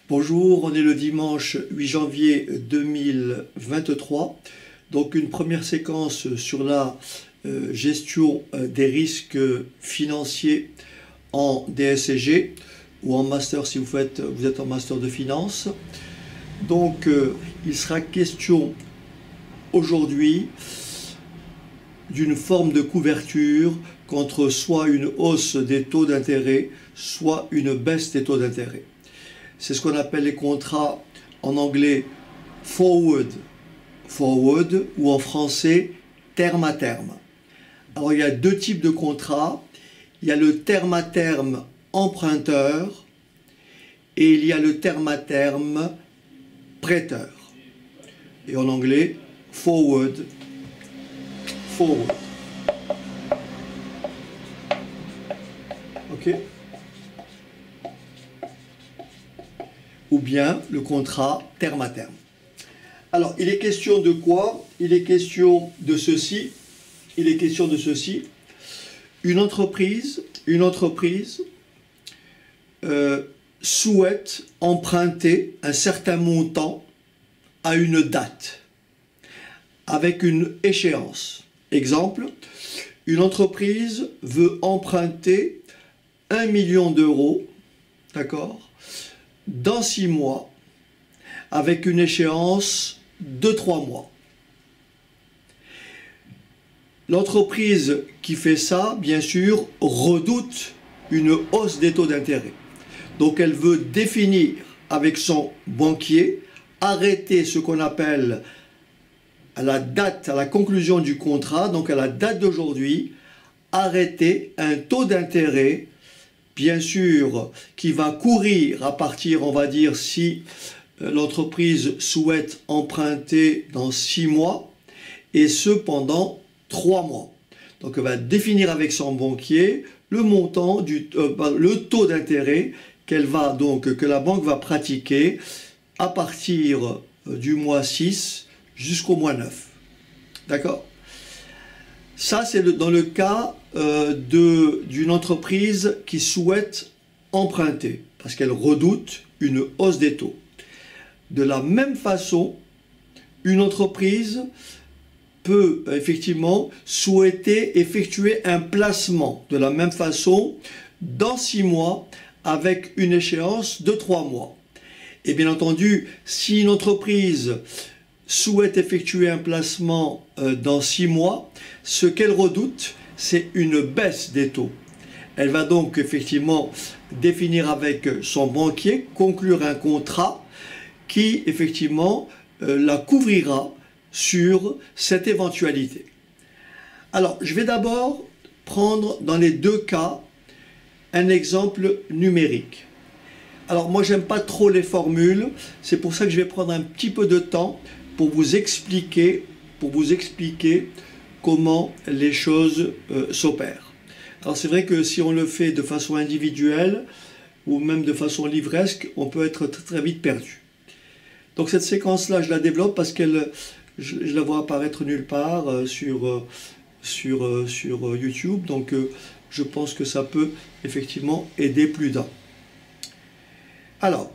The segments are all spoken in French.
Bonjour, on est le dimanche 8 janvier 2023. Donc une première séquence sur la gestion des risques financiers en DSCG ou en master si vous êtes en master de finance. Donc il sera question aujourd'hui d'une forme de couverture contre soit une hausse des taux d'intérêt, soit une baisse des taux d'intérêt. C'est ce qu'on appelle les contrats en anglais forward ou en français terme à terme. Alors il y a deux types de contrats. Il y a le terme à terme emprunteur et il y a le terme à terme prêteur. Et en anglais forward. Ok? Ou bien le contrat terme à terme. Alors, il est question de quoi? Il est question de ceci. Une entreprise souhaite emprunter un certain montant à une date, avec une échéance. Exemple, une entreprise veut emprunter 1 million d'euros, d'accord, dans 6 mois, avec une échéance de 3 mois. L'entreprise qui fait ça, bien sûr, redoute une hausse des taux d'intérêt. Donc elle veut définir avec son banquier, arrêter ce qu'on appelle à la conclusion du contrat, donc à la date d'aujourd'hui, arrêter un taux d'intérêt, bien sûr, qui va courir à partir, on va dire, si l'entreprise souhaite emprunter dans 6 mois, et ce pendant 3 mois. Donc elle va définir avec son banquier le montant, le taux d'intérêt que la banque va pratiquer à partir du mois 6 jusqu'au mois 9. D'accord? Ça, c'est dans le cas d'une entreprise qui souhaite emprunter, parce qu'elle redoute une hausse des taux. De la même façon, une entreprise peut effectivement souhaiter effectuer un placement de la même façon dans 6 mois avec une échéance de 3 mois. Et bien entendu, si une entreprise souhaite effectuer un placement dans 6 mois, ce qu'elle redoute, c'est une baisse des taux. Elle va donc effectivement définir avec son banquier, conclure un contrat qui effectivement la couvrira sur cette éventualité. Alors, je vais d'abord prendre dans les deux cas un exemple numérique. Alors moi, j'aime pas trop les formules, c'est pour ça que je vais prendre un petit peu de temps pour vous expliquer comment les choses s'opèrent. Alors c'est vrai que si on le fait de façon individuelle ou même de façon livresque, on peut être très vite perdu. Donc cette séquence-là, je la développe parce que je la vois apparaître nulle part sur YouTube. Donc je pense que ça peut effectivement aider plus d'un. Alors,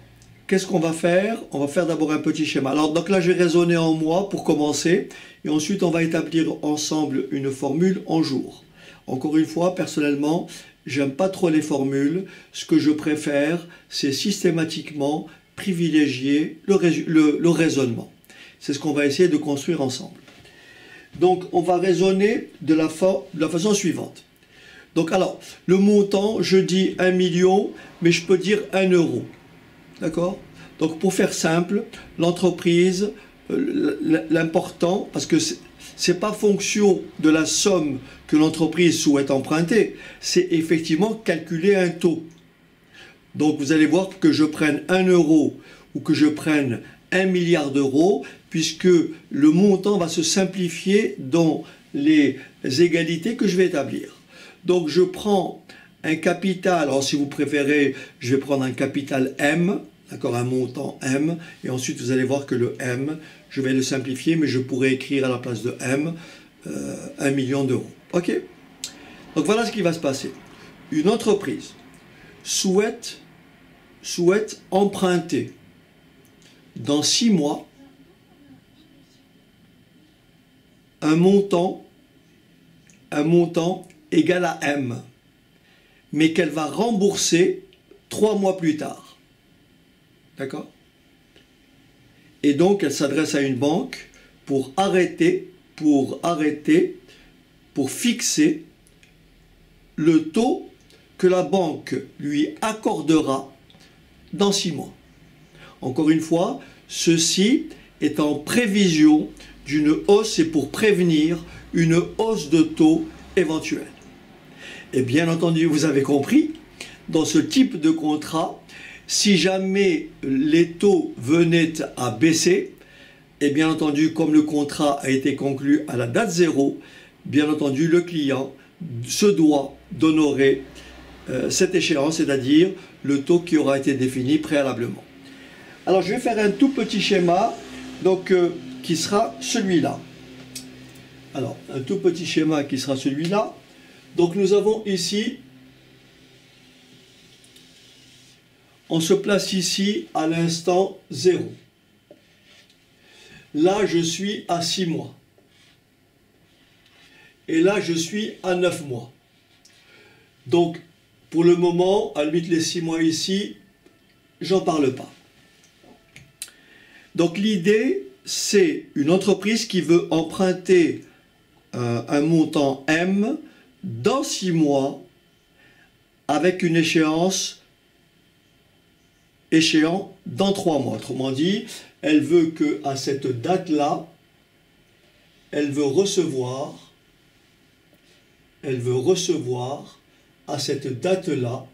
qu'est-ce qu'on va faire? On va faire d'abord un petit schéma. Alors, donc là, je vais raisonner en mois pour commencer. Et ensuite, on va établir ensemble une formule en jours. Encore une fois, personnellement, j'aime pas trop les formules. Ce que je préfère, c'est systématiquement privilégier le raisonnement. C'est ce qu'on va essayer de construire ensemble. Donc, on va raisonner de la façon suivante. Donc, alors, le montant, je dis 1 million, mais je peux dire 1 euro. D'accord? Donc pour faire simple, l'entreprise, l'important, parce que c'est pas fonction de la somme que l'entreprise souhaite emprunter, c'est effectivement calculer un taux. Donc vous allez voir que je prenne 1 euro ou que je prenne 1 milliard d'euros, puisque le montant va se simplifier dans les égalités que je vais établir. Donc je prends un capital, alors si vous préférez, je vais prendre un capital M, d'accord, un montant M, et ensuite vous allez voir que le M, je vais le simplifier, mais je pourrais écrire à la place de M 1 million d'euros. Ok? Donc voilà ce qui va se passer. Une entreprise souhaite emprunter dans 6 mois un montant égal à M, mais qu'elle va rembourser 3 mois plus tard. D'accord? Et donc, elle s'adresse à une banque pour fixer le taux que la banque lui accordera dans 6 mois. Encore une fois, ceci est en prévision d'une hausse et pour prévenir une hausse de taux éventuelle. Et bien entendu, vous avez compris, dans ce type de contrat, si jamais les taux venaient à baisser, et bien entendu, comme le contrat a été conclu à la date zéro, bien entendu, le client se doit d'honorer cette échéance, c'est-à-dire le taux qui aura été défini préalablement. Alors, je vais faire un tout petit schéma, donc, qui sera celui-là. Alors, un tout petit schéma qui sera celui-là. Donc, nous avons ici, on se place ici à l'instant 0. Là, je suis à 6 mois. Et là, je suis à 9 mois. Donc, pour le moment, à la limite, les 6 mois ici, j'en parle pas. Donc, l'idée, c'est une entreprise qui veut emprunter un montant M dans 6 mois avec une échéance échéant dans 3 mois. Autrement dit, elle veut qu'à cette date-là, elle veut recevoir à cette date-là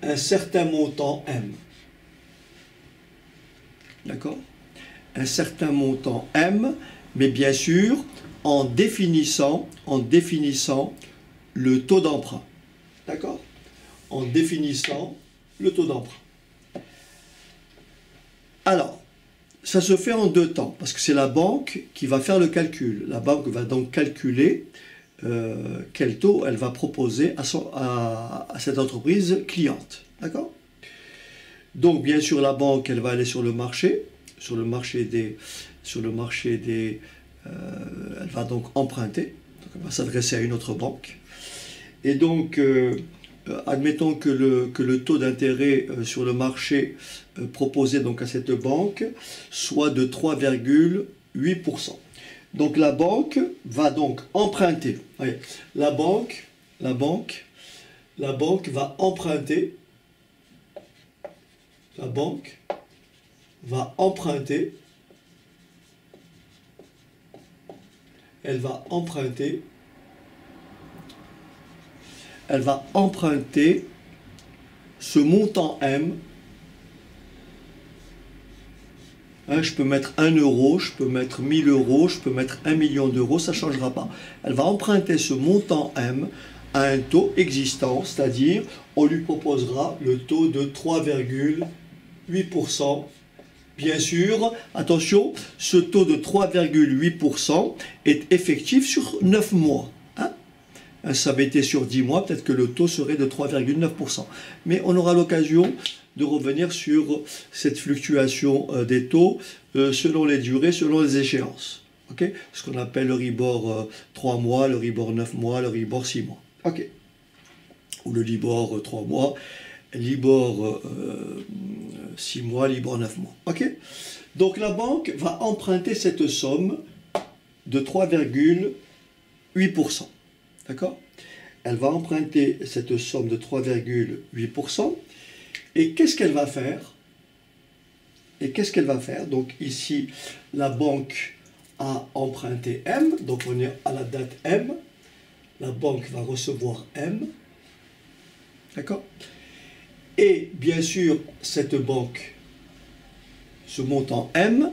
un certain montant M. D'accord? Un certain montant M, mais bien sûr en définissant le taux d'emprunt. D'accord? En définissant le taux d'emprunt. Alors, ça se fait en 2 temps, parce que c'est la banque qui va faire le calcul. La banque va donc calculer quel taux elle va proposer à cette entreprise cliente. D'accord? Donc, bien sûr, la banque, elle va aller sur le marché elle va donc emprunter, donc elle va s'adresser à une autre banque. Et donc, admettons que le taux d'intérêt sur le marché proposé donc à cette banque soit de 3,8%. Donc la banque va donc emprunter. Voyez, la banque va emprunter. La banque va emprunter. Elle va emprunter ce montant M. Je peux mettre 1 euro, je peux mettre 1000 euros, je peux mettre 1 million d'euros, ça ne changera pas. Elle va emprunter ce montant M à un taux existant, c'est-à-dire on lui proposera le taux de 3,8%. Bien sûr, attention, ce taux de 3,8% est effectif sur 9 mois. Ça avait été sur 10 mois, peut-être que le taux serait de 3,9%. Mais on aura l'occasion de revenir sur cette fluctuation des taux selon les durées, selon les échéances. Okay? Ce qu'on appelle le Libor 3 mois, le Libor 9 mois, le Libor 6 mois. Okay. Ou le Libor 3 mois, Libor 6 mois, Libor 9 mois. Okay? Donc la banque va emprunter cette somme de 3,8%. D'accord? Elle va emprunter cette somme de 3,8%. Et qu'est-ce qu'elle va faire? Donc ici, la banque a emprunté M. Donc on est à la date M. La banque va recevoir M. D'accord? Et bien sûr, cette banque, ce montant M,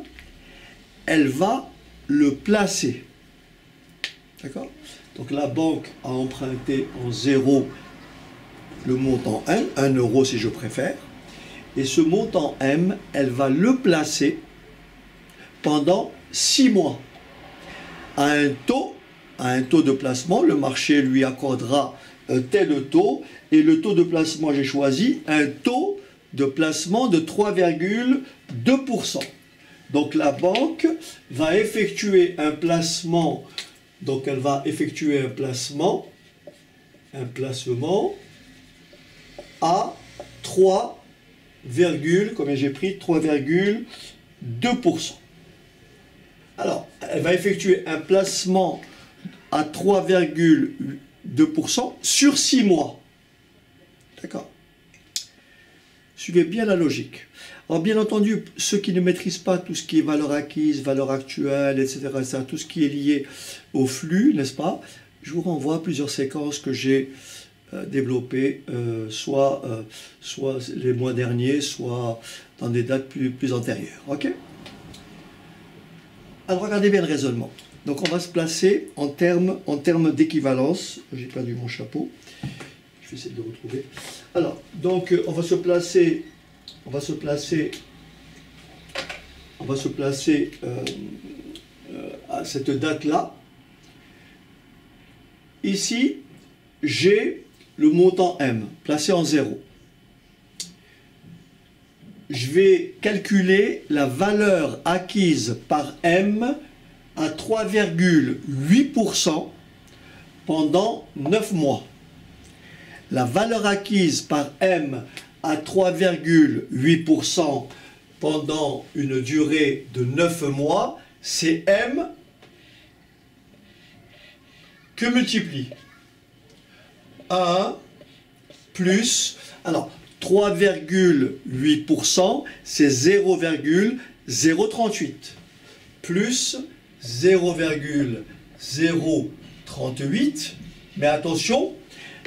elle va le placer. D'accord? Donc la banque a emprunté en 0 le montant M, 1 euro si je préfère, et ce montant M, elle va le placer pendant 6 mois à un taux à un taux de placement, le marché lui accordera tel taux, et le taux de placement, j'ai choisi un taux de placement de 3,2%. Donc la banque va effectuer un placement, donc elle va effectuer un placement à 3, combien j'ai pris 3,2%. Alors, elle va effectuer un placement à 3,2% sur 6 mois. D'accord? Suivez bien la logique. Alors, bien entendu, ceux qui ne maîtrisent pas tout ce qui est valeur acquise, valeur actuelle, etc., tout ce qui est lié au flux, n'est-ce pas? Je vous renvoie à plusieurs séquences que j'ai développées, soit les mois derniers, soit dans des dates plus antérieures. Ok? Alors, regardez bien le raisonnement. Donc, on va se placer en termes d'équivalence. J'ai perdu mon chapeau. Je vais essayer de le retrouver. Alors, donc, on va se placer à cette date-là. Ici, j'ai le montant M, placé en 0. Je vais calculer la valeur acquise par M à 3,8% pendant 9 mois. La valeur acquise par M à 3,8% pendant une durée de 9 mois, c'est M que multiplie 1 plus, alors 3,8%, c'est 0,038 plus 0,038, mais attention,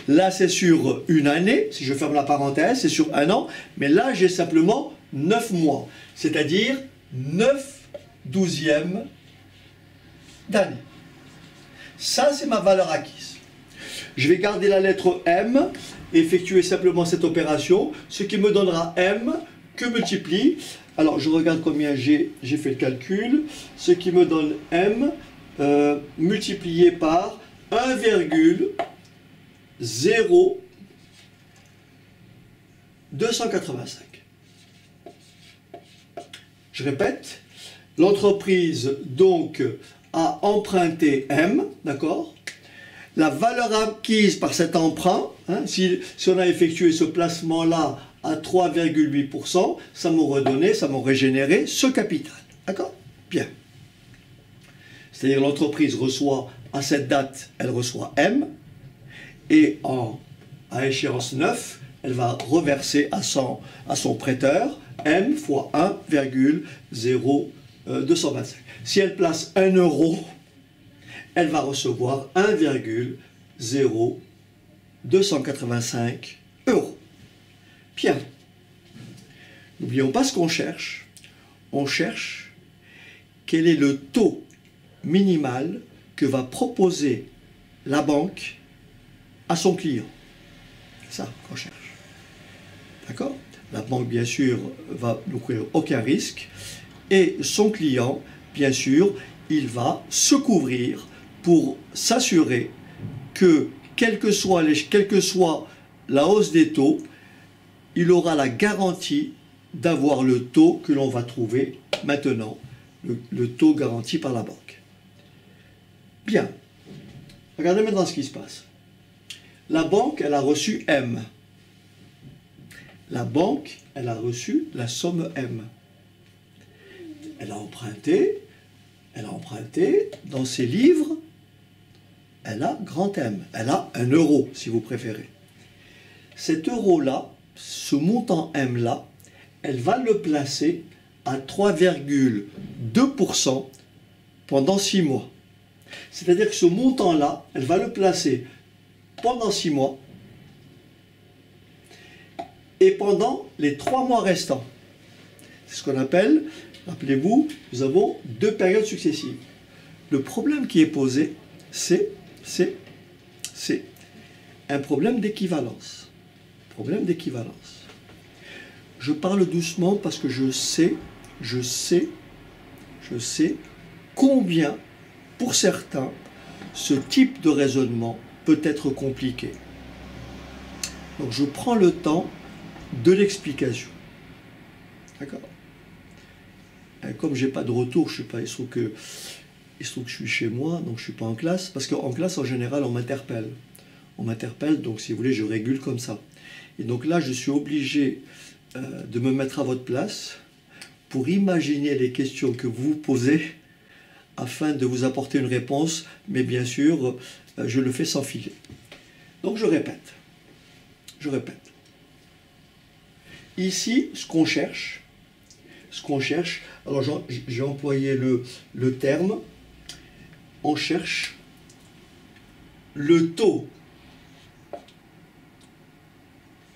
là c'est sur une année, si je ferme la parenthèse, c'est sur un an, mais là j'ai simplement 9 mois, c'est-à-dire 9 douzièmes d'année. Ça c'est ma valeur acquise. Je vais garder la lettre M, effectuer simplement cette opération, ce qui me donnera M que multiplie, alors je regarde combien j'ai fait le calcul, ce qui me donne M multiplié par 1,0285. Je répète, l'entreprise donc a emprunté M, d'accord? La valeur acquise par cet emprunt, hein, si on a effectué ce placement-là à 3,8%, ça m'aurait généré ce capital. D'accord? Bien. C'est-à-dire l'entreprise reçoit, à cette date, elle reçoit M, et à échéance 9, elle va reverser à son prêteur M fois 1,0225. Si elle place 1 euro, elle va recevoir 1,0285 euros. Bien. N'oublions pas ce qu'on cherche. On cherche quel est le taux minimal que va proposer la banque à son client. C'est ça qu'on cherche. D'accord? La banque, bien sûr, va ne courir aucun risque. Et son client, bien sûr, il va se couvrir pour s'assurer que, quelle que soit la hausse des taux, il aura la garantie d'avoir le taux que l'on va trouver maintenant, le taux garanti par la banque. Bien. Regardez maintenant ce qui se passe. La banque, elle a reçu M. La banque, elle a reçu la somme M. Elle a emprunté dans ses livres, elle a grand M. Elle a 1 euro, si vous préférez. Cet euro-là, ce montant M-là, elle va le placer à 3,2% pendant 6 mois. C'est-à-dire que ce montant-là, elle va le placer pendant 6 mois et pendant les 3 mois restants. C'est ce qu'on appelle, rappelez-vous, nous avons 2 périodes successives. Le problème qui est posé, c'est un problème d'équivalence. Problème d'équivalence. Je parle doucement parce que je sais combien, pour certains, ce type de raisonnement peut être compliqué. Donc je prends le temps de l'explication. D'accord? Comme j'ai pas de retour, je sais pas, il se trouve que je suis chez moi, donc je suis pas en classe, parce qu'en classe, en général, on m'interpelle. On m'interpelle, donc si vous voulez, je régule comme ça. Et donc là, je suis obligé de me mettre à votre place pour imaginer les questions que vous vous posez afin de vous apporter une réponse, mais bien sûr, je le fais sans filet. Donc je répète. Je répète. Ici, ce qu'on cherche, alors j'ai employé le terme, on cherche le taux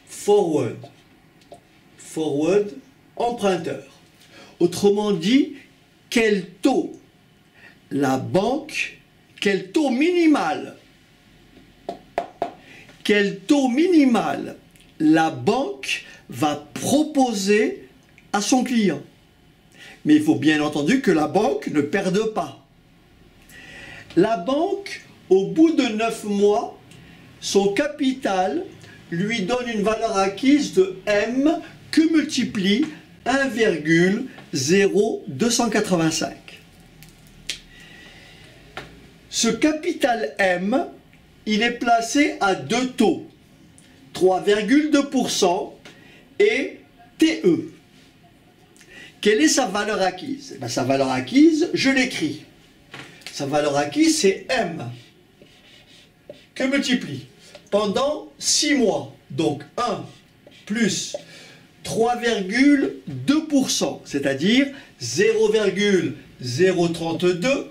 forward emprunteur. Autrement dit, quel taux la banque, quel taux minimal la banque va proposer à son client. Mais il faut bien entendu que la banque ne perde pas. La banque, au bout de 9 mois, son capital lui donne une valeur acquise de M que multiplie 1,0285. Ce capital M, il est placé à deux taux, 3,2% et TE. Quelle est sa valeur acquise? Sa valeur acquise, je l'écris. Sa valeur acquise, c'est M, que multiplie pendant 6 mois. Donc 1 plus 3,2%, c'est-à-dire 0,032.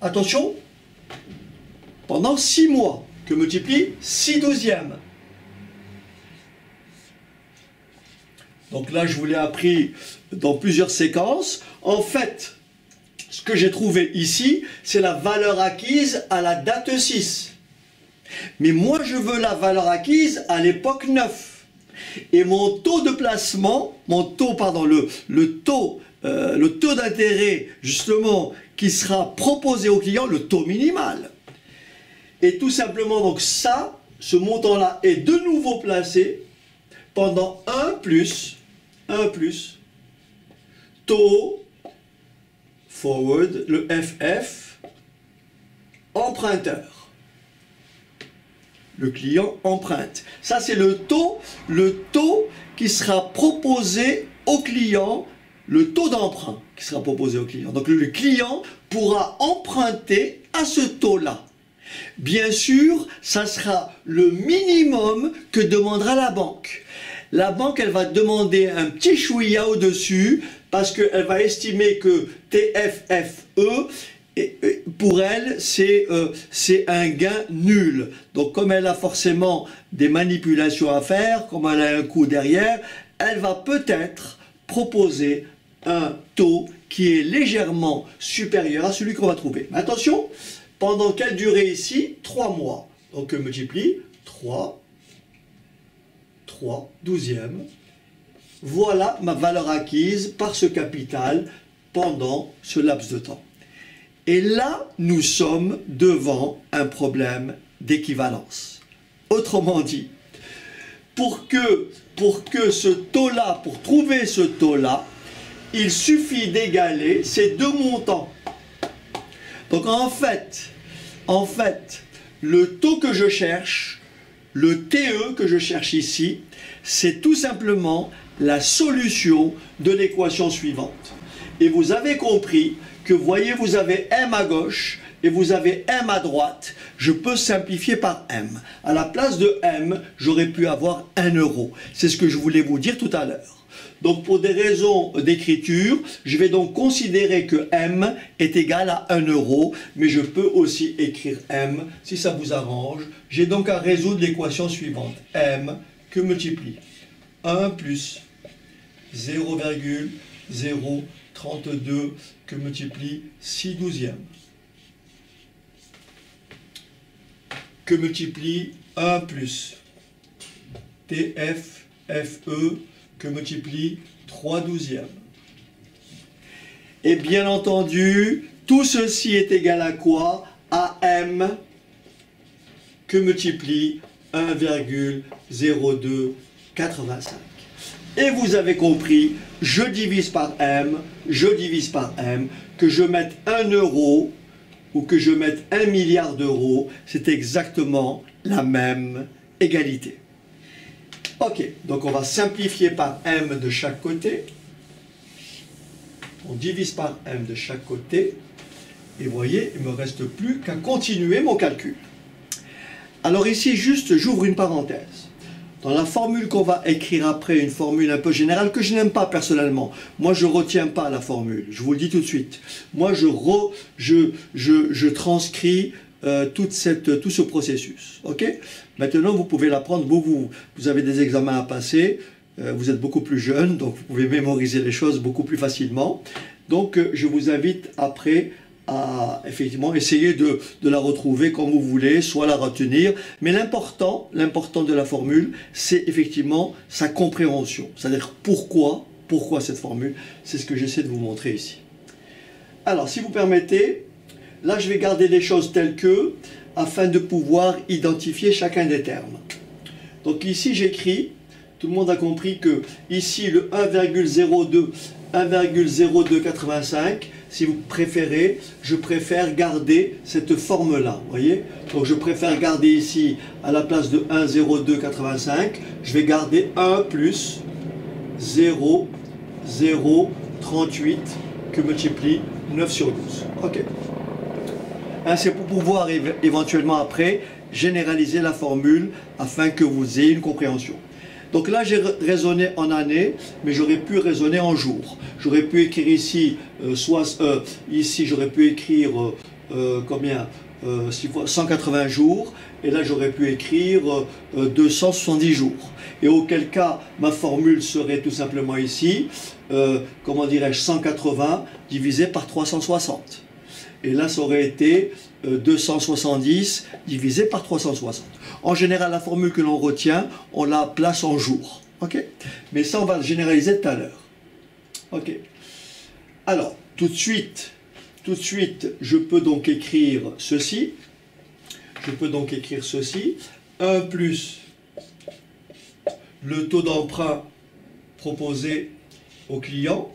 Attention, pendant 6 mois, que multiplie 6 douzièmes. Donc là, je vous l'ai appris dans plusieurs séquences. En fait, ce que j'ai trouvé ici, c'est la valeur acquise à la date 6. Mais moi, je veux la valeur acquise à l'époque 9. Et mon taux de placement, le taux d'intérêt, justement, qui sera proposé au client, le taux minimal. Et tout simplement, donc ça, ce montant-là est de nouveau placé pendant 1 plus taux forward, le FF, emprunteur. Le client emprunte. Ça, c'est le taux qui sera proposé au client, le taux d'emprunt qui sera proposé au client. Donc, le client pourra emprunter à ce taux-là. Bien sûr, ça sera le minimum que demandera la banque. La banque, elle va demander un petit chouïa au-dessus parce qu'elle va estimer que TFFE, pour elle, c'est un gain nul. Donc, comme elle a forcément des manipulations à faire, comme elle a un coût derrière, elle va peut-être proposer un taux qui est légèrement supérieur à celui qu'on va trouver. Mais attention, pendant quelle durée ici? 3 mois. Donc, multiplie 3 douzièmes. Voilà ma valeur acquise par ce capital pendant ce laps de temps. Et là, nous sommes devant un problème d'équivalence. Autrement dit, pour que ce taux-là, pour trouver ce taux-là, il suffit d'égaler ces deux montants. Donc en fait, le taux que je cherche, le TE que je cherche ici, c'est tout simplement la solution de l'équation suivante. Et vous avez compris que, voyez, vous avez M à gauche et vous avez M à droite. Je peux simplifier par M. À la place de M, j'aurais pu avoir 1 euro. C'est ce que je voulais vous dire tout à l'heure. Donc pour des raisons d'écriture, je vais donc considérer que M est égal à 1 euro, mais je peux aussi écrire M si ça vous arrange. J'ai donc à résoudre l'équation suivante. M que multiplie 1 plus 0,032 que multiplie 6 douzièmes. Que multiplie 1 plus TFFE que multiplie 3 douzièmes. Et bien entendu, Tout ceci est égal à quoi? À m que multiplie 1,0285. Et vous avez compris, je divise par m, que je mette 1 euro ou que je mette 1 milliard d'euros, c'est exactement la même égalité. Ok, donc on va simplifier par m de chaque côté. On divise par m de chaque côté. Et vous voyez, il ne me reste plus qu'à continuer mon calcul. Alors ici, juste, j'ouvre une parenthèse. Dans la formule qu'on va écrire après, une formule un peu générale que je n'aime pas personnellement. Moi, je ne retiens pas la formule. Je vous le dis tout de suite. Moi, je transcris tout ce processus. Ok? Maintenant, vous pouvez l'apprendre. Vous avez des examens à passer. Vous êtes beaucoup plus jeune, donc vous pouvez mémoriser les choses beaucoup plus facilement. Donc, je vous invite après à effectivement essayer de la retrouver comme vous voulez, soit la retenir. Mais l'important de la formule, c'est effectivement sa compréhension. C'est-à-dire pourquoi cette formule, c'est ce que j'essaie de vous montrer ici. Alors, si vous permettez, là je vais garder les choses telles que, afin de pouvoir identifier chacun des termes. Donc ici j'écris, tout le monde a compris que ici le 1,0285, si vous préférez, je préfère garder cette forme-là, vous voyez? Donc je préfère garder ici, à la place de 1,0285, je vais garder 1 plus 0,038 que multiplie 9 sur 12. Ok. C'est pour pouvoir éventuellement après généraliser la formule afin que vous ayez une compréhension. Donc là, j'ai raisonné en années, mais j'aurais pu raisonner en jours. J'aurais pu écrire ici, ici j'aurais pu écrire combien 180 jours, et là j'aurais pu écrire 270 jours. Et auquel cas, ma formule serait tout simplement ici, comment dirais-je, 180 divisé par 360. Et là, ça aurait été 270 divisé par 360. En général, la formule que l'on retient, on la place en jours. Ok? Mais ça, on va le généraliser tout à l'heure. Ok? Alors, tout de suite, je peux donc écrire ceci. 1 plus le taux d'emprunt proposé au client.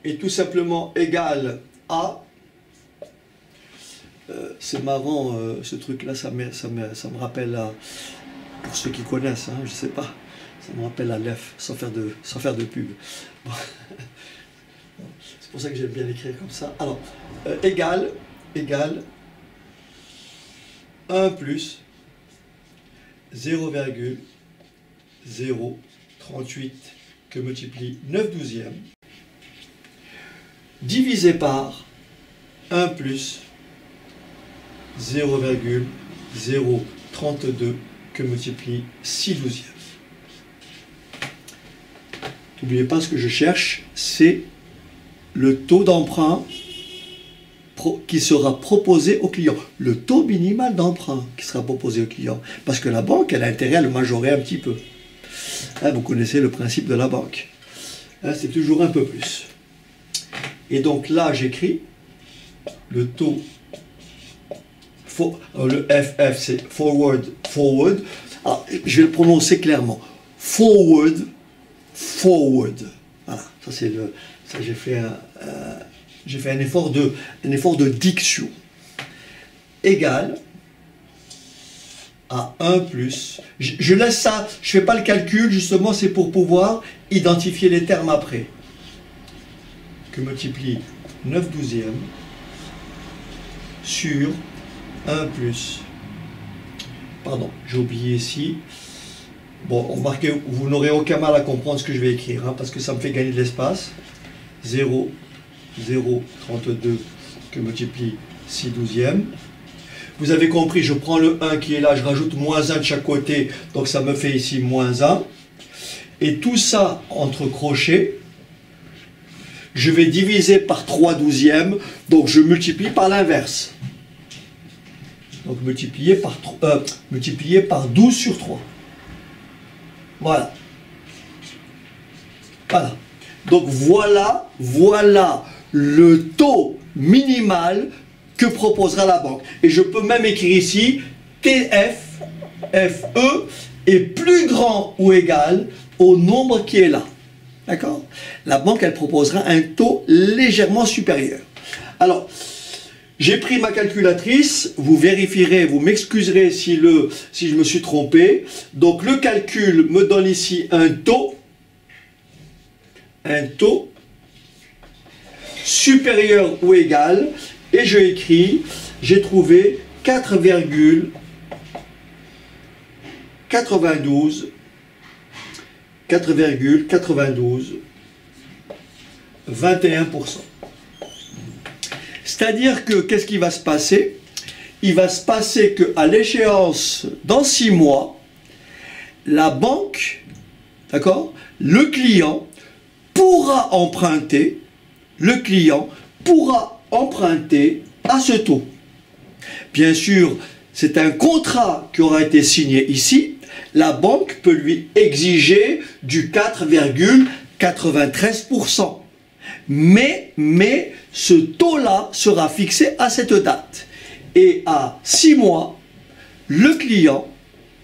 Est tout simplement égal à, c'est marrant ce truc là, ça me rappelle à, pour ceux qui connaissent, hein, je sais pas, ça me rappelle à l'EF, sans faire de pub. Bon. C'est pour ça que j'aime bien l'écrire comme ça. Alors, égal 1 plus 0,038 que multiplie 9 douzièmes divisé par 1 plus 0,032 que multiplie 6 douzièmes. N'oubliez pas, ce que je cherche, c'est le taux d'emprunt qui sera proposé au client. Le taux minimal d'emprunt qui sera proposé au client. Parce que la banque, elle a intérêt à le majorer un petit peu. Hein, vous connaissez le principe de la banque. Hein, c'est toujours un peu plus. Et donc là, j'écris le taux, le FF, c'est forward. Alors, je vais le prononcer clairement. Forward. Voilà, ça c'est le. Ça, j'ai fait un effort de diction. Égal à 1 plus. Je laisse ça, je ne fais pas le calcul, justement, c'est pour pouvoir identifier les termes après. Que multiplie 9 douzièmes sur 1 plus. Pardon, j'ai oublié ici. Bon, remarquez, vous n'aurez aucun mal à comprendre ce que je vais écrire, hein, parce que ça me fait gagner de l'espace. 0,032 que multiplie 6 douzièmes. Vous avez compris, je prends le 1 qui est là, je rajoute moins 1 de chaque côté, donc ça me fait ici moins 1. Et tout ça entre crochets, je vais diviser par 3 douzièmes, donc je multiplie par l'inverse. Donc multiplier par 12 sur 3. Voilà. Voilà. Donc voilà le taux minimal que proposera la banque. Et je peux même écrire ici TF, FE est plus grand ou égal au nombre qui est là. D'accord? La banque, elle proposera un taux légèrement supérieur. Alors, j'ai pris ma calculatrice, vous vérifierez, vous m'excuserez si je me suis trompé. Donc le calcul me donne ici un taux supérieur ou égal, et je écris, j'ai trouvé 4,92 21%. C'est-à-dire que, qu'est-ce qui va se passer? Il va se passer qu'à l'échéance, dans 6 mois, la banque, d'accord, le client pourra emprunter à ce taux. Bien sûr, c'est un contrat qui aura été signé ici. La banque peut lui exiger du 4,93%. Mais ce taux-là sera fixé à cette date. Et à 6 mois, le client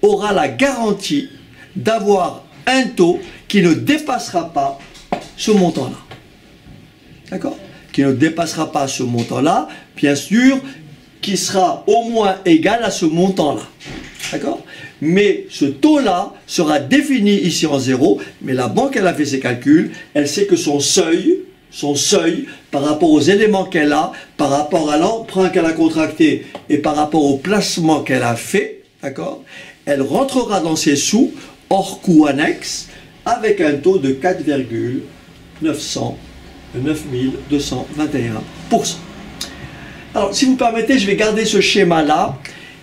aura la garantie d'avoir un taux qui ne dépassera pas ce montant-là. D'accord? Qui ne dépassera pas ce montant-là, bien sûr, qui sera au moins égal à ce montant-là. D'accord? Mais ce taux-là sera défini ici en 0, mais la banque, elle a fait ses calculs, elle sait que son seuil, par rapport aux éléments qu'elle a, par rapport à l'emprunt qu'elle a contracté et par rapport au placement qu'elle a fait, d'accord, elle rentrera dans ses sous, hors coût annexe, avec un taux de 9221%. Alors, si vous permettez, je vais garder ce schéma-là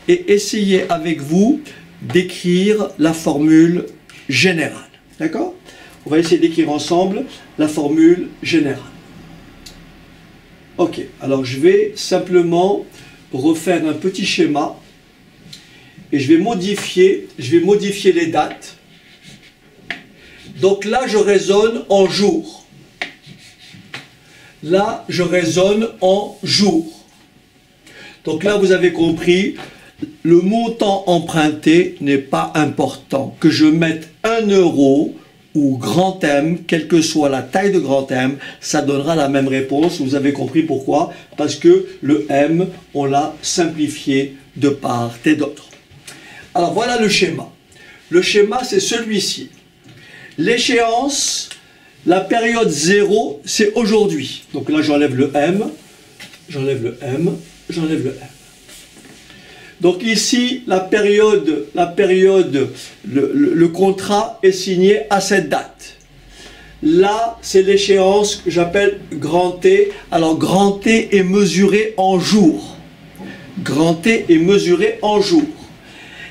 et essayer avec vous d'écrire la formule générale. D'accord? On va essayer d'écrire ensemble la formule générale. Ok, alors je vais simplement refaire un petit schéma et je vais modifier les dates. Donc là, je raisonne en jours. Là, je raisonne en jours. Donc là, vous avez compris, le montant emprunté n'est pas important. Que je mette 1 euro ou grand M, quelle que soit la taille de grand M, ça donnera la même réponse. Vous avez compris pourquoi? Parce que le M, on l'a simplifié de part et d'autre. Alors voilà le schéma. Le schéma, c'est celui-ci. L'échéance, la période 0, c'est aujourd'hui. Donc là, j'enlève le M, j'enlève le M, j'enlève le M. Donc ici, le contrat est signé à cette date. Là, c'est l'échéance que j'appelle grand T. Alors, grand T est mesuré en jours. Grand T est mesuré en jours.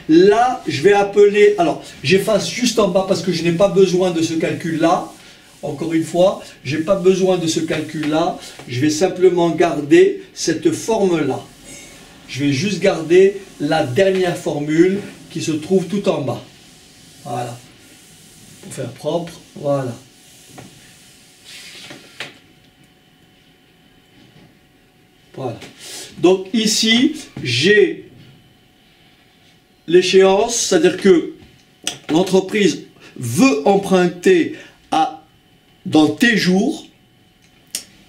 Là, je vais appeler... Alors, j'efface juste en bas parce que je n'ai pas besoin de ce calcul-là. Encore une fois, je n'ai pas besoin de ce calcul-là. Je vais simplement garder cette forme-là. Je vais juste garder la dernière formule qui se trouve tout en bas. Voilà. Pour faire propre, voilà. Voilà. Donc ici, j'ai l'échéance, c'est-à-dire que l'entreprise veut emprunter dans T jours,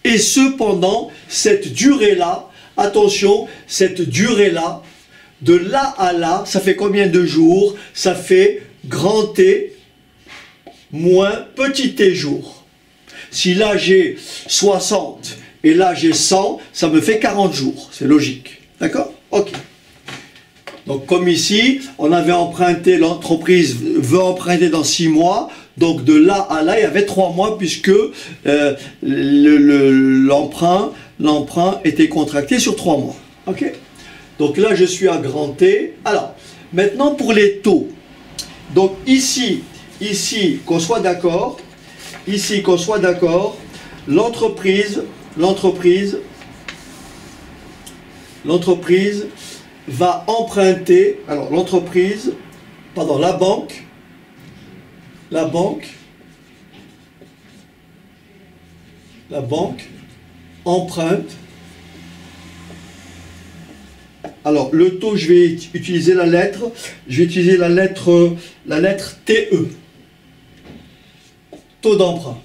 et cependant, cette durée-là, attention, cette durée-là, de là à là, ça fait combien de jours? Ça fait grand T moins petit t jours. Si là j'ai 60 et là j'ai 100, ça me fait 40 jours. C'est logique. D'accord? Ok. Donc comme ici, on avait emprunté, l'entreprise veut emprunter dans 6 mois. Donc de là à là, il y avait 3 mois puisque l'emprunt était contracté sur 3 mois. Ok? Donc là, je suis à grand T. Alors, maintenant pour les taux. Donc ici, qu'on soit d'accord, l'entreprise va emprunter, alors la banque la banque emprunte. Alors, le taux, je vais utiliser la lettre. Je vais utiliser la lettre TE. Taux d'emprunt.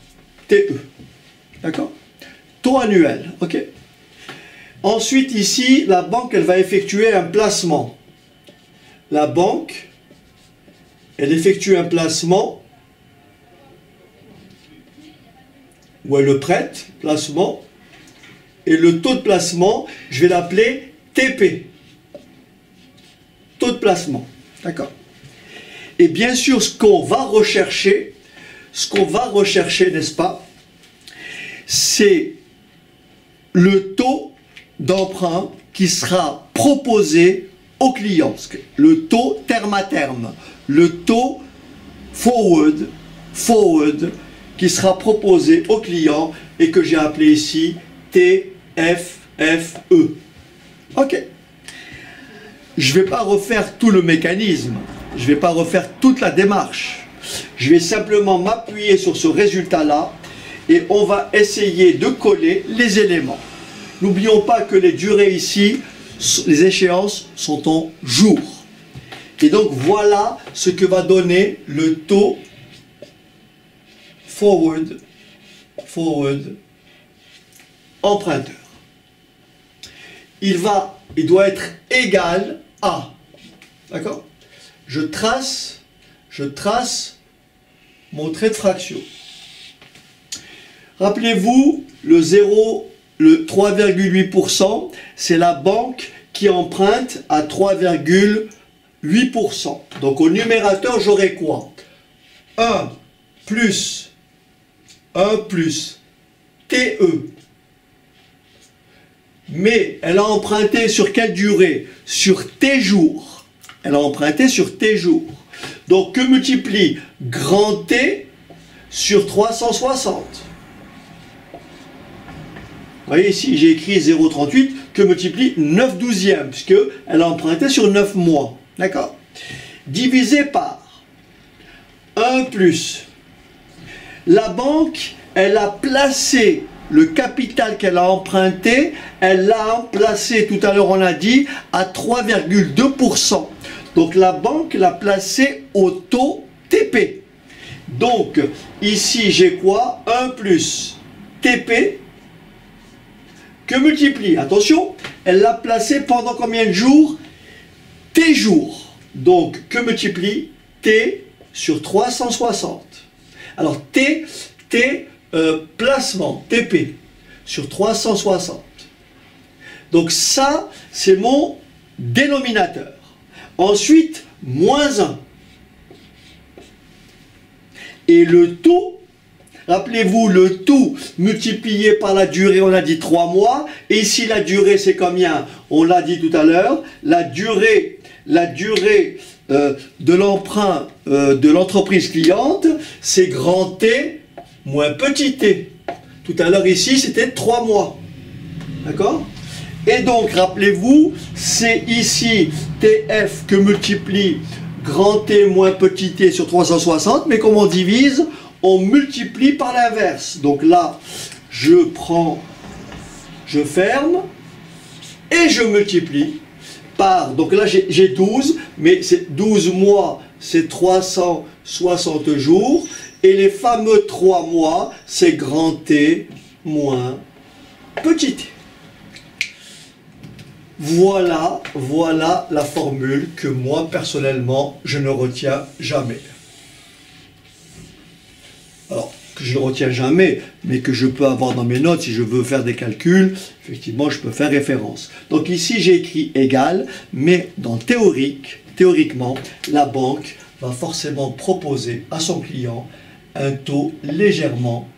TE. D'accord? Taux annuel. OK? Ensuite, ici, la banque, elle va effectuer un placement. La banque, elle effectue un placement où elle le prête, placement, et le taux de placement, je vais l'appeler TP. Taux de placement. D'accord? Et bien sûr, ce qu'on va rechercher, n'est-ce pas, c'est le taux d'emprunt qui sera proposé au client. Le taux terme à terme, le taux forward qui sera proposé au client et que j'ai appelé ici TFFE. OK. Je ne vais pas refaire tout le mécanisme, je ne vais pas refaire toute la démarche. Je vais simplement m'appuyer sur ce résultat-là et on va essayer de coller les éléments. N'oublions pas que les durées ici, les échéances sont en jours. Et donc voilà ce que va donner le taux forward emprunteur. Il doit être égal à, d'accord? Je trace mon trait de fraction. Rappelez-vous, le 3,8%, c'est la banque qui emprunte à 3,8%. Donc au numérateur, j'aurai quoi? 1 plus TE. Mais elle a emprunté sur quelle durée? Sur T jours. Elle a emprunté sur T jours. Donc que multiplie grand T sur 360? Vous voyez ici, j'ai écrit 0,38, que multiplie 9 douzièmes, puisqu'elle a emprunté sur 9 mois. D'accord? Divisé par 1 plus. La banque, elle a placé le capital qu'elle a emprunté, elle l'a placé, tout à l'heure on a dit, à 3,2%. Donc la banque l'a placé au taux TP. Donc ici j'ai quoi? 1 plus TP que multiplie, attention, elle l'a placé pendant combien de jours? T jours. Donc que multiplie T sur 360. Alors placement, TP, sur 360. Donc ça, c'est mon dénominateur. Ensuite, moins 1. Et le taux, rappelez-vous, le taux multiplié par la durée, on a dit 3 mois. Et ici, la durée, c'est combien? On l'a dit tout à l'heure. La durée de l'emprunt de l'entreprise cliente, c'est grand T moins petit t. Tout à l'heure ici, c'était 3 mois. D'accord? Et donc, rappelez-vous, c'est ici TF que multiplie grand T moins petit t sur 360. Mais comme on divise, on multiplie par l'inverse. Donc là, je ferme et je multiplie par, donc là j'ai 12, mais c'est 12 mois, c'est 360 jours. Et les fameux 3 mois, c'est grand T moins petit t. Voilà la formule que moi, personnellement, je ne retiens jamais. Alors, que je ne retiens jamais, mais que je peux avoir dans mes notes, si je veux faire des calculs, effectivement, je peux faire référence. Donc ici, j'ai écrit égal, mais théoriquement, la banque va forcément proposer à son client un taux légèrement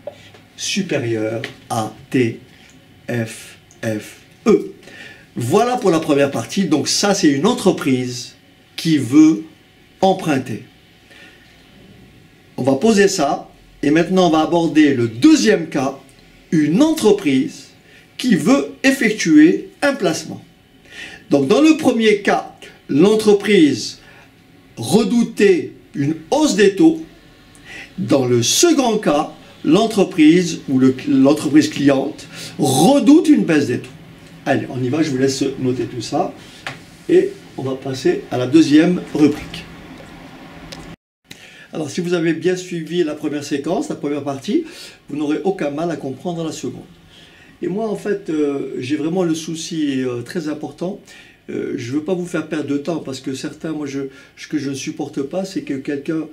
supérieur à TFFE. Voilà pour la première partie. Donc ça, c'est une entreprise qui veut emprunter. On va poser ça et maintenant on va aborder le deuxième cas, une entreprise qui veut effectuer un placement. Donc dans le premier cas, l'entreprise redoutait une hausse des taux. Dans le second cas, l'entreprise ou l'entreprise cliente redoute une baisse des taux. Allez, on y va, je vous laisse noter tout ça. Et on va passer à la deuxième rubrique. Alors, si vous avez bien suivi la première séquence, la première partie, vous n'aurez aucun mal à comprendre la seconde. Et moi, en fait, j'ai vraiment le souci très important. Je ne veux pas vous faire perdre de temps parce que certains, moi, ce que je ne supporte pas, c'est que quelqu'un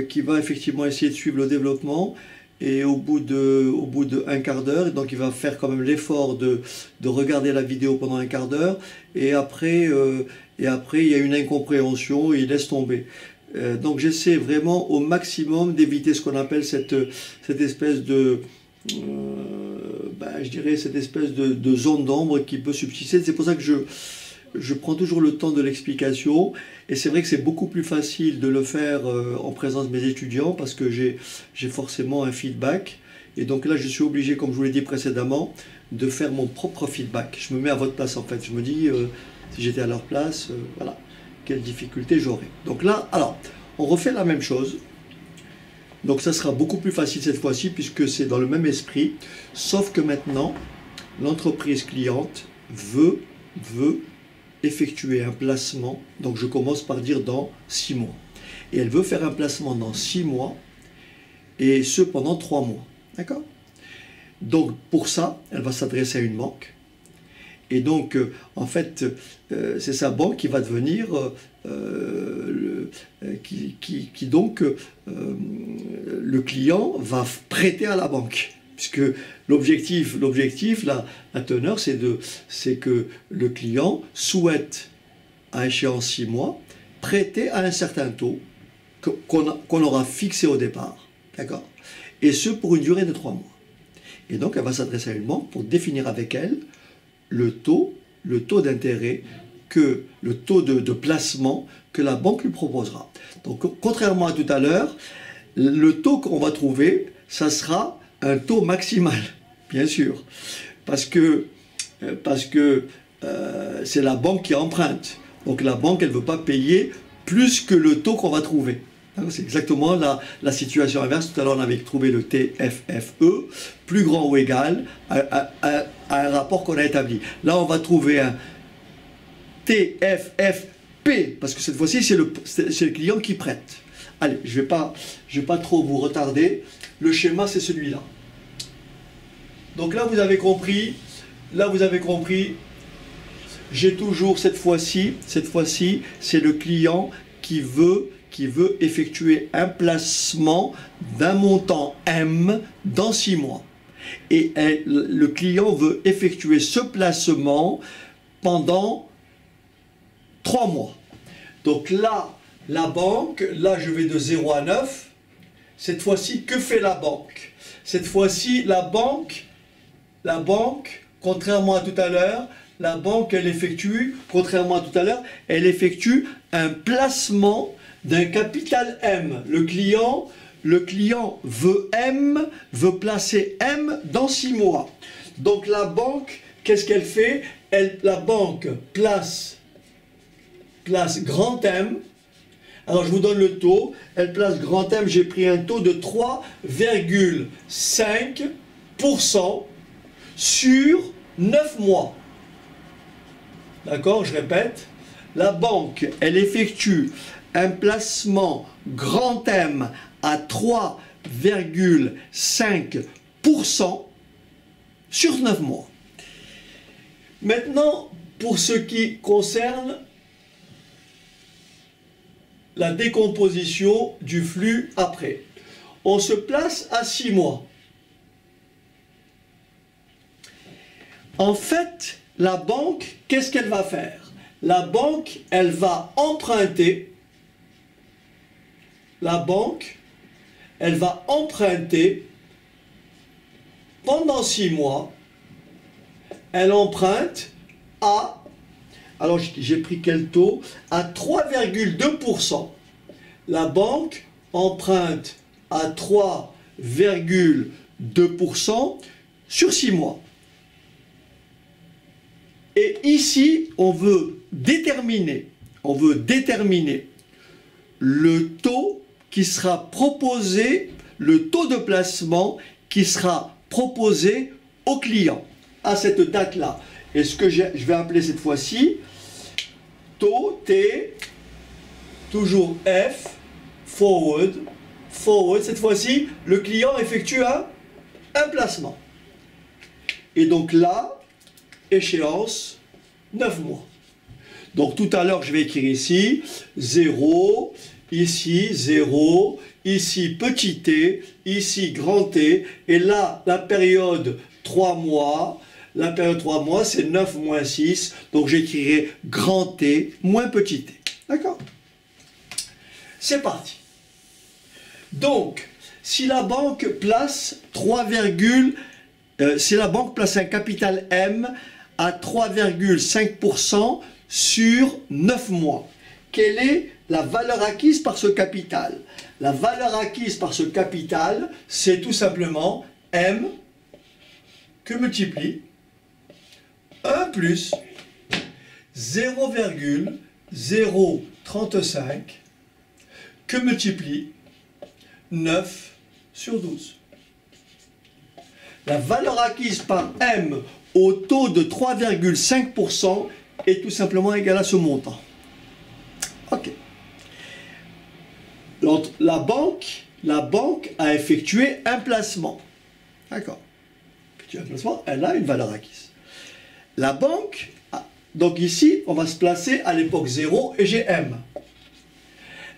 qui va effectivement essayer de suivre le développement et au bout de un quart d'heure, donc il va faire quand même l'effort de regarder la vidéo pendant un quart d'heure et après, il y a une incompréhension et il laisse tomber. Donc j'essaie vraiment au maximum d'éviter ce qu'on appelle cette espèce de... je dirais cette espèce de zone d'ombre qui peut subsister. C'est pour ça que je prends toujours le temps de l'explication. Et c'est vrai que c'est beaucoup plus facile de le faire en présence de mes étudiants parce que j'ai forcément un feedback. Et donc là, je suis obligé, comme je vous l'ai dit précédemment, de faire mon propre feedback. Je me mets à votre place en fait. Je me dis, si j'étais à leur place, voilà, quelles difficultés j'aurais. Donc là, alors, on refait la même chose. Donc ça sera beaucoup plus facile cette fois-ci puisque c'est dans le même esprit. Sauf que maintenant, l'entreprise cliente veut effectuer un placement, donc je commence par dire dans 6 mois. Et elle veut faire un placement dans 6 mois, et ce pendant 3 mois. D'accord? Donc pour ça, elle va s'adresser à une banque. Et donc, en fait, c'est sa banque qui va devenir, le client va prêter à la banque. Puisque l'objectif, la teneur, c'est que le client souhaite, à échéance 6 mois, prêter à un certain taux qu'on aura fixé au départ, d'accord? Et ce, pour une durée de 3 mois. Et donc, elle va s'adresser à une banque pour définir avec elle le taux d'intérêt, le taux de placement que la banque lui proposera. Donc, contrairement à tout à l'heure, le taux qu'on va trouver, ça sera un taux maximal, bien sûr, parce que c'est la banque qui emprunte. Donc la banque, elle ne veut pas payer plus que le taux qu'on va trouver. C'est exactement la situation inverse. Tout à l'heure, on avait trouvé le TFFE, plus grand ou égal à un rapport qu'on a établi. Là, on va trouver un TFFP, parce que cette fois-ci, c'est le client qui prête. Allez, je vais pas trop vous retarder. Le schéma, c'est celui-là. Donc là, vous avez compris. J'ai toujours cette fois-ci, c'est le client qui veut effectuer un placement d'un montant M dans 6 mois. Et le client veut effectuer ce placement pendant 3 mois. Donc là, la banque, là je vais de 0 à 9. Cette fois-ci, que fait la banque? Cette fois-ci, la banque, contrairement à tout à l'heure, la banque, elle effectue, contrairement à tout à l'heure, elle effectue un placement d'un capital M. Le client veut placer M dans 6 mois. Donc la banque, qu'est-ce qu'elle fait? La banque place grand M. Alors je vous donne le taux. Elle place grand M, j'ai pris un taux de 3,5% sur 9 mois. D'accord, je répète. La banque, elle effectue un placement grand M à 3,5% sur 9 mois. Maintenant, pour ce qui concerne la décomposition du flux après. On se place à 6 mois. En fait, la banque, qu'est-ce qu'elle va faire? La banque, elle va emprunter. La banque, elle va emprunter pendant 6 mois. Elle emprunte à... Alors, j'ai pris quel taux? À 3,2%. La banque emprunte à 3,2% sur 6 mois. Et ici, on veut déterminer le taux qui sera proposé, le taux de placement qui sera proposé au client à cette date-là. Et ce que je vais appeler cette fois-ci taux T, toujours F, forward, cette fois-ci, le client effectue un placement. Et donc là, échéance, 9 mois. Donc tout à l'heure, je vais écrire ici 0, ici 0, ici petit t, ici grand T, et là, la période 3 mois, c'est 9 moins 6, donc j'écrirai grand T moins petit t. D'accord? C'est parti. Donc, si la banque place si la banque place un capital M à 3,5% sur 9 mois, quelle est la valeur acquise par ce capital? La valeur acquise par ce capital, c'est tout simplement M que multiplie 1 plus 0,035 que multiplie 9 sur 12. La valeur acquise par M au taux de 3,5% est tout simplement égale à ce montant. Ok. Donc, la banque a effectué un placement. D'accord. Un placement, elle a une valeur acquise. La banque, donc ici, on va se placer à l'époque 0 et j'ai M.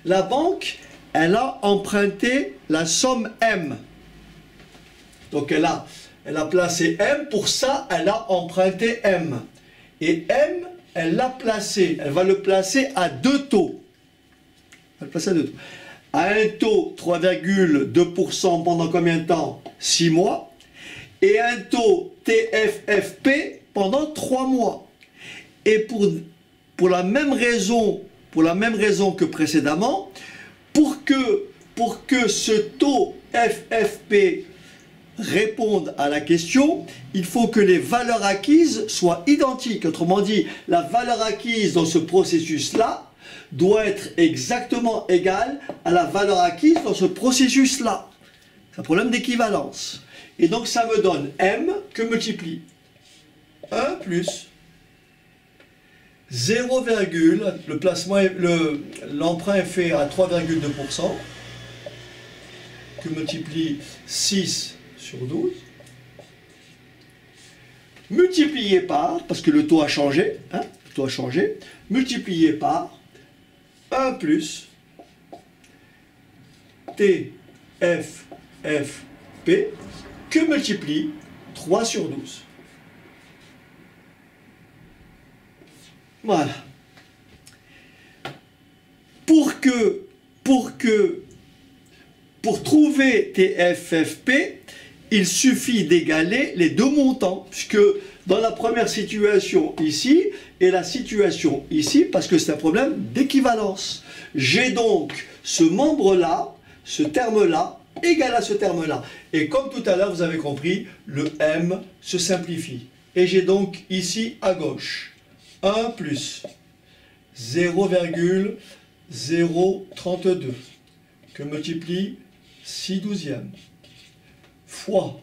La banque, elle a emprunté la somme M. Donc elle a placé M, pour ça, elle a emprunté M. Et M, elle l'a placé, elle va le placer à deux taux. Elle va le placer à deux taux. À un taux 3,2% pendant combien de temps? 6 mois. Et un taux TFFP pendant 3 mois. Et pour la même raison que précédemment, pour que ce taux FFP réponde à la question, il faut que les valeurs acquises soient identiques. Autrement dit, la valeur acquise dans ce processus-là doit être exactement égale à la valeur acquise dans ce processus-là. C'est un problème d'équivalence. Et donc ça me donne M que multiplie 1 plus 0, le placement, l'emprunt est fait à 3,2%, que multiplie 6 sur 12, multiplié par, parce que le taux a changé, multiplié par 1 plus TFFP, que multiplie 3 sur 12. Voilà. Pour trouver TFFP, il suffit d'égaler les deux montants, puisque dans la première situation ici et la situation ici, parce que c'est un problème d'équivalence. J'ai donc ce membre-là, ce terme-là, égal à ce terme-là. Et comme tout à l'heure, vous avez compris, le M se simplifie. Et j'ai donc ici à gauche 1 plus 0,032 que multiplie 6 douzièmes fois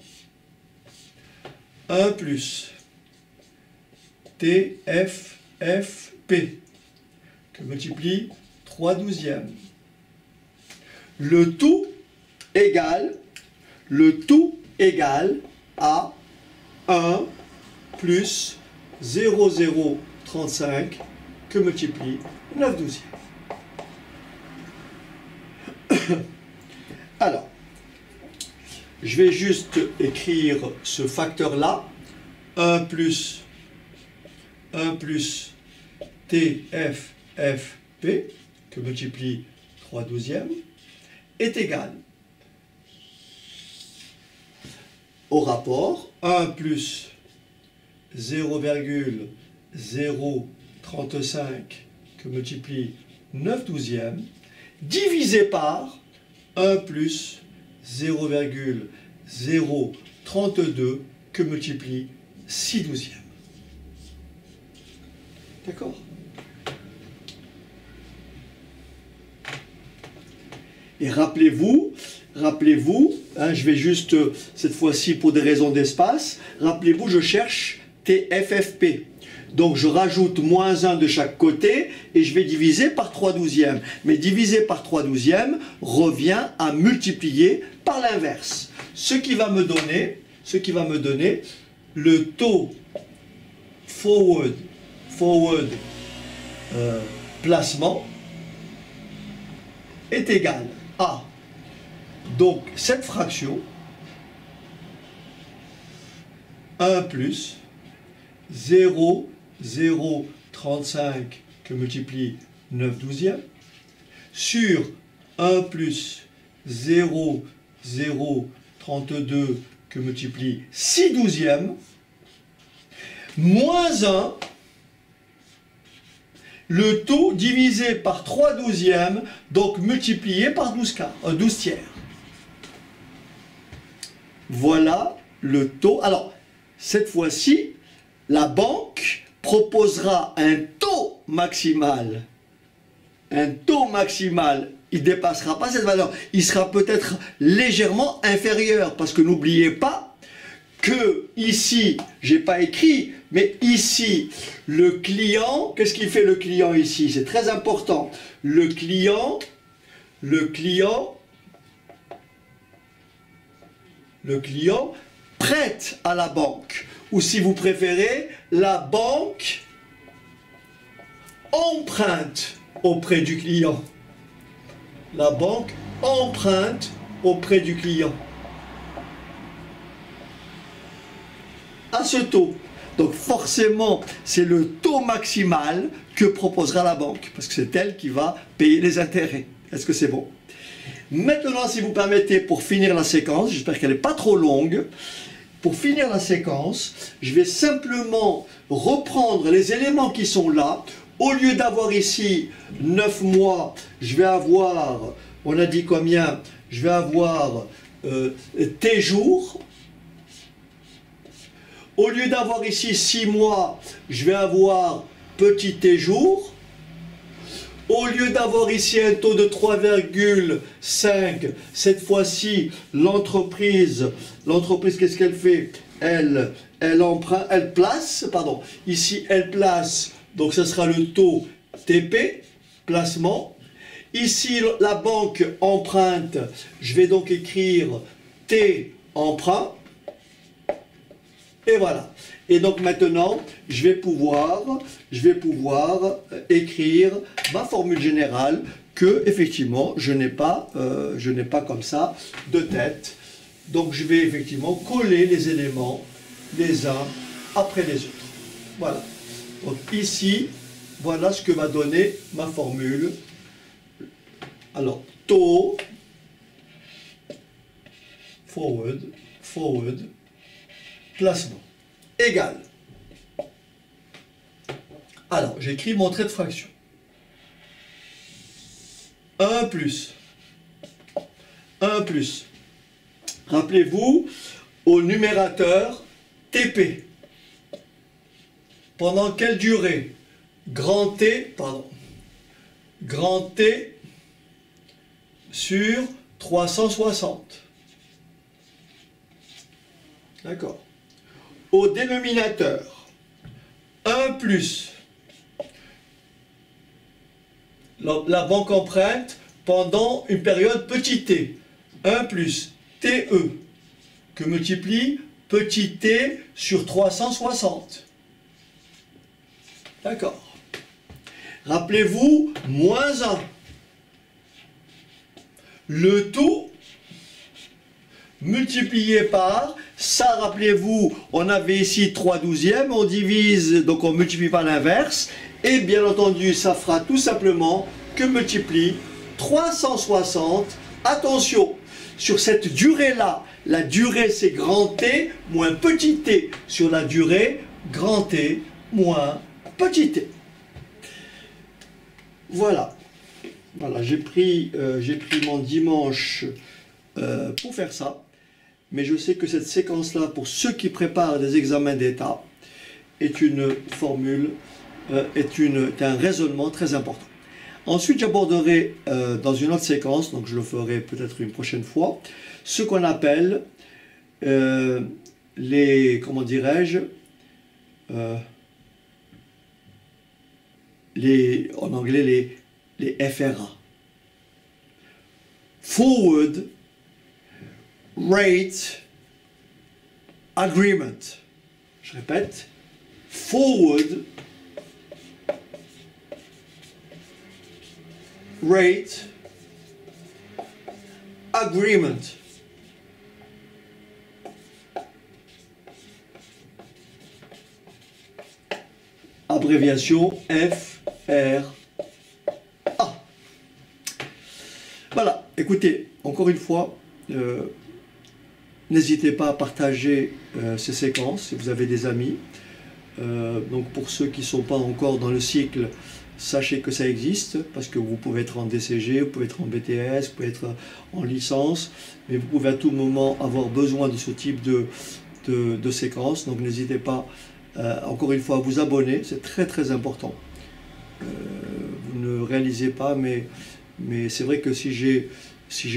1 plus TFFP que multiplie 3 douzièmes. Le tout égale à 1 plus 0,035 que multiplie 9 douzièmes. Alors, je vais juste écrire ce facteur-là, 1 plus TFFP, que multiplie 3 douzièmes, est égal au rapport 1 plus 0,035 que multiplie 9 douzièmes, divisé par 1 plus 0,032 que multiplie 6 douzièmes. D'accord? Et rappelez-vous, rappelez-vous, hein, je vais juste, cette fois-ci pour des raisons d'espace, rappelez-vous, je cherche TFFP. Donc je rajoute moins 1 de chaque côté et je vais diviser par 3/12. Mais diviser par 3/12 revient à multiplier par l'inverse. Ce qui va me donner le taux forward placement est égal à, donc cette fraction, 1 plus 0,035 que multiplie 9/12 sur 1 plus 0,032 que multiplie 6/12 moins 1, le taux divisé par 3/12, donc multiplié par 12 tiers. Voilà le taux. Alors, cette fois-ci, la banque proposera un taux maximal. Un taux maximal, il ne dépassera pas cette valeur. Il sera peut-être légèrement inférieur, parce que n'oubliez pas que ici, je n'ai pas écrit, mais ici, le client, qu'est-ce qu'il fait le client ici? C'est très important. Le client prête à la banque. Ou si vous préférez, la banque emprunte auprès du client. La banque emprunte auprès du client. À ce taux. Donc forcément, c'est le taux maximal que proposera la banque, parce que c'est elle qui va payer les intérêts. Est-ce que c'est bon? Maintenant, si vous permettez, pour finir la séquence, j'espère qu'elle n'est pas trop longue, pour finir la séquence, je vais simplement reprendre les éléments qui sont là. Au lieu d'avoir ici 9 mois, je vais avoir, on a dit combien? Je vais avoir T jours. Au lieu d'avoir ici 6 mois, je vais avoir petit T jours. Au lieu d'avoir ici un taux de 3,5, cette fois-ci, l'entreprise, qu'est-ce qu'elle fait? Elle place, pardon, ici, elle place, donc ce sera le taux TP, placement. Ici, la banque emprunte, je vais donc écrire T emprunt. Et voilà. Et donc maintenant, je vais pouvoir écrire ma formule générale que, effectivement, je n'ai pas comme ça de tête. Donc je vais effectivement coller les éléments les uns après les autres. Voilà. Donc ici, voilà ce que va donner ma formule. Alors, taux forward placement égal. Alors, j'écris mon trait de fraction. 1 plus. Rappelez-vous, au numérateur, TP. Pendant quelle durée? Grand T sur 360. D'accord. Au dénominateur, 1 plus la banque emprunte pendant une période petit t, 1 plus TE, que multiplie petit t sur 360. D'accord. Rappelez-vous, moins 1. Le tout multiplié par, ça rappelez-vous, on avait ici 3/12, on divise, donc on multiplie par l'inverse, et bien entendu ça fera tout simplement que multiplie 360, attention, sur cette durée-là, la durée c'est grand T moins petit t, sur la durée, grand T moins petit t. Voilà, j'ai pris mon dimanche pour faire ça. Mais je sais que cette séquence-là, pour ceux qui préparent des examens d'État, est une formule, est un raisonnement très important. Ensuite, j'aborderai dans une autre séquence, donc je le ferai peut-être une prochaine fois, ce qu'on appelle les, comment dirais-je, en anglais les FRA. Forward Rate Agreement. Je répète, Forward Rate Agreement. Abréviation FRA. Voilà, écoutez, encore une fois, n'hésitez pas à partager ces séquences si vous avez des amis. Donc pour ceux qui ne sont pas encore dans le cycle, sachez que ça existe, parce que vous pouvez être en DCG, vous pouvez être en BTS, vous pouvez être en licence, mais vous pouvez à tout moment avoir besoin de ce type de séquences. Donc n'hésitez pas, encore une fois, à vous abonner, c'est très très important. Vous ne réalisez pas, mais c'est vrai que si j'ai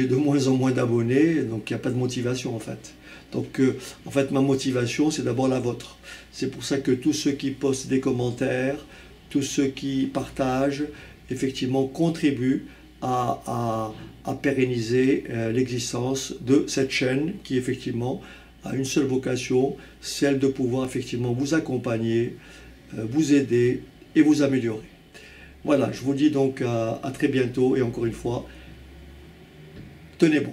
de moins en moins d'abonnés, donc il n'y a pas de motivation en fait. Donc en fait ma motivation c'est d'abord la vôtre. C'est pour ça que tous ceux qui postent des commentaires, tous ceux qui partagent, effectivement contribuent à pérenniser l'existence de cette chaîne qui effectivement a une seule vocation, celle de pouvoir effectivement vous accompagner, vous aider et vous améliorer. Voilà, je vous dis donc à très bientôt et encore une fois, tenez bon.